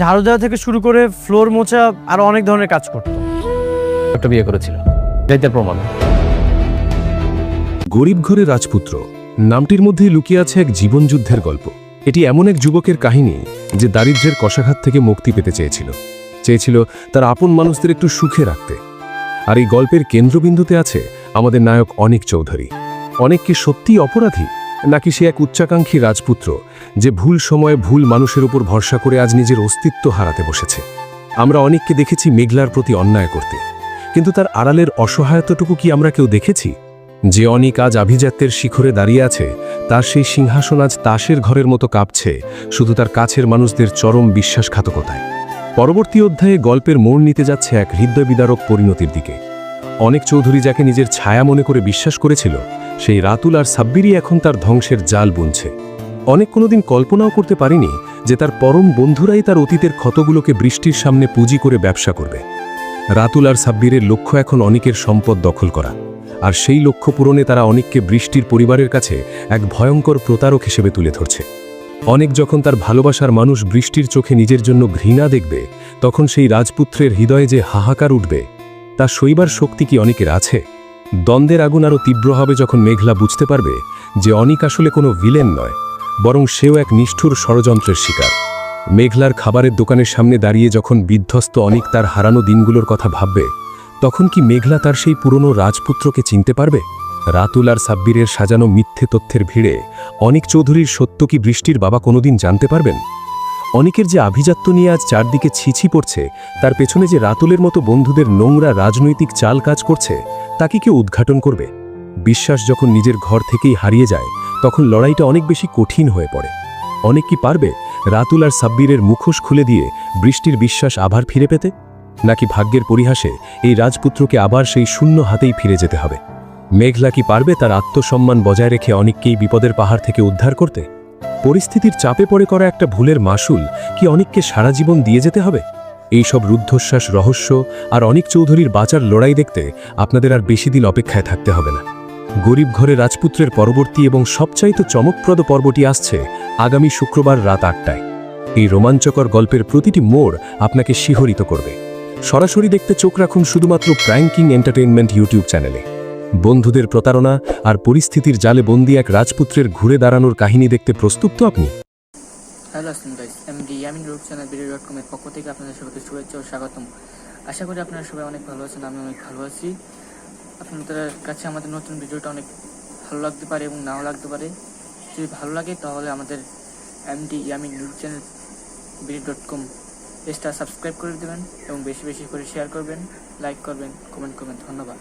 ঝাড়ু দেওয়া থেকে শুরু করে ফ্লোর মোছা আরো অনেক ধরনের কাজ করতো। একটা বিয়ে করেছিল, এটাই প্রমাণ। গরিব ঘরে রাজপুত্র নামটির মধ্যেই লুকিয়ে আছে এক জীবনযুদ্ধের গল্প। এটি এমন এক যুবকের কাহিনী যে দারিদ্র্যের কশাঘাত থেকে মুক্তি পেতে চেয়েছিল তার আপন মানুষদের একটু সুখে রাখতে। আর এই গল্পের কেন্দ্রবিন্দুতে আছে আমাদের নায়ক অনিক চৌধুরী। অনেক কি সত্যিই অপরাধী, নাকি সে এক উচ্চাকাঙ্ক্ষী রাজপুত্র যে ভুল সময়ে ভুল মানুষের উপর ভরসা করে আজ নিজের অস্তিত্ব হারাতে বসেছে? আমরা অনেককে দেখেছি মেঘলার প্রতি অন্যায় করতে, কিন্তু তার আড়ালের অসহায়তাটুকু কি আমরা কেউ দেখেছি? যে অনিক আজ আভিজাত্যের শিখরে দাঁড়িয়ে আছে, তার সেই সিংহাসন আজ তাসের ঘরের মতো কাঁপছে শুধু তার কাছের মানুষদের চরম বিশ্বাসঘাতকতায়। পরবর্তী অধ্যায়ে গল্পের মোড় নিতে যাচ্ছে এক হৃদয়বিদারক পরিণতির দিকে। অনেক চৌধুরী যাকে নিজের ছায়া মনে করে বিশ্বাস করেছিল, সেই রাতুল আর সাব্বিরই এখন তার ধ্বংসের জাল বুনছে। অনেক কোনোদিন কল্পনাও করতে পারেনি যে তার পরম বন্ধুরাই তার অতীতের ক্ষতগুলোকে বৃষ্টির সামনে পুঁজি করে ব্যবসা করবে। রাতুল আর সাব্বিরের লক্ষ্য এখন অনিকের সম্পদ দখল করা, আর সেই লক্ষ্য পূরণে তারা অনিককে বৃষ্টির পরিবারের কাছে এক ভয়ঙ্কর প্রতারক হিসেবে তুলে ধরছে। অনেক যখন তার ভালোবাসার মানুষ বৃষ্টির চোখে নিজের জন্য ঘৃণা দেখবে, তখন সেই রাজপুত্রের হৃদয়ে যে হাহাকার উঠবে তা সইবার শক্তি কি অনিকের আছে? দ্বন্দ্বের আগুন আরও তীব্র হবে যখন মেঘলা বুঝতে পারবে যে অনিক আসলে কোনো ভিলেন নয়, বরং সেও এক নিষ্ঠুর ষড়যন্ত্রের শিকার। মেঘলার খাবারের দোকানের সামনে দাঁড়িয়ে যখন বিধ্বস্ত অনিক তার হারানো দিনগুলোর কথা ভাববে, তখন কি মেঘলা তার সেই পুরনো রাজপুত্রকে চিনতে পারবে? রাতুল আর সাব্বিরের সাজানো মিথ্যে তথ্যের ভিড়ে অনিক চৌধুরীর সত্য কি বৃষ্টির বাবা কোনোদিন জানতে পারবেন? অনিকের যে আভিজাত্য নিয়ে আজ চারদিকে ছিছি পড়ছে, তার পেছনে যে রাতুলের মতো বন্ধুদের নোংরা রাজনৈতিক চাল কাজ করছে, তা কি কেউ উদ্ঘাটন করবে? বিশ্বাস যখন নিজের ঘর থেকেই হারিয়ে যায়, তখন লড়াইটা অনেক বেশি কঠিন হয়ে পড়ে। অনেক কি পারবে রাতুল আর সাব্বিরের মুখোশ খুলে দিয়ে বৃষ্টির বিশ্বাস আবার ফিরে পেতে, নাকি ভাগ্যের পরিহাসে এই রাজপুত্রকে আবার সেই শূন্য হাতেই ফিরে যেতে হবে? মেঘলা কি পারবে তার আত্মসম্মান বজায় রেখে অনিককেই বিপদের পাহাড় থেকে উদ্ধার করতে? পরিস্থিতির চাপে পড়ে করা একটা ভুলের মাসুল কি অনিককে সারা জীবন দিয়ে যেতে হবে? এই সব রুদ্ধশ্বাস রহস্য আর অনিক চৌধুরীর বাঁচার লড়াই দেখতে আপনাদের আর বেশি দিন অপেক্ষায় থাকতে হবে না। গরিব ঘরে রাজপুত্রের পরবর্তী এবং সবচাইতে চমকপ্রদ পর্বটি আসছে আগামী শুক্রবার রাত 8টায়। এই রোমাঞ্চকর গল্পের প্রতিটি মোড় আপনাকে শিহরিত করবে। সরাসরি দেখতে চোখ রাখুন শুধুমাত্র প্র্যাঙ্কিং এন্টারটেইনমেন্ট ইউটিউব চ্যানেলে। বন্ধুদের প্রতারণা আর পরিস্থিতির জালে বন্দি এক রাজপুত্রের ঘুরে দাঁড়ানোর কাহিনী দেখতে প্রস্তুত তো আপনি? হ্যালো আসসালাম গাইস, এমডি ইয়ামিন রূপ চ্যানেল ভিডিও.com এর পক্ষ থেকে আপনাদের সবাইকে শুভেচ্ছা ও স্বাগতম। আশা করি আপনারা সবাই অনেক ভালো আছেন, আমি অনেক ভালো আছি। আপনাদের কাছে আমাদের নতুন ভিডিওটা অনেক ভালো লাগতে পারে এবং নাও লাগতে পারে। যদি ভালো লাগে তাহলে আমাদের এমডি ইয়ামিন রূপ চ্যানেল ভিডিও.com পেজটা সাবস্ক্রাইব করে দেবেন এবং বেশি বেশি করে শেয়ার করবেন, লাইক করবেন, কমেন্ট করবেন। ধন্যবাদ।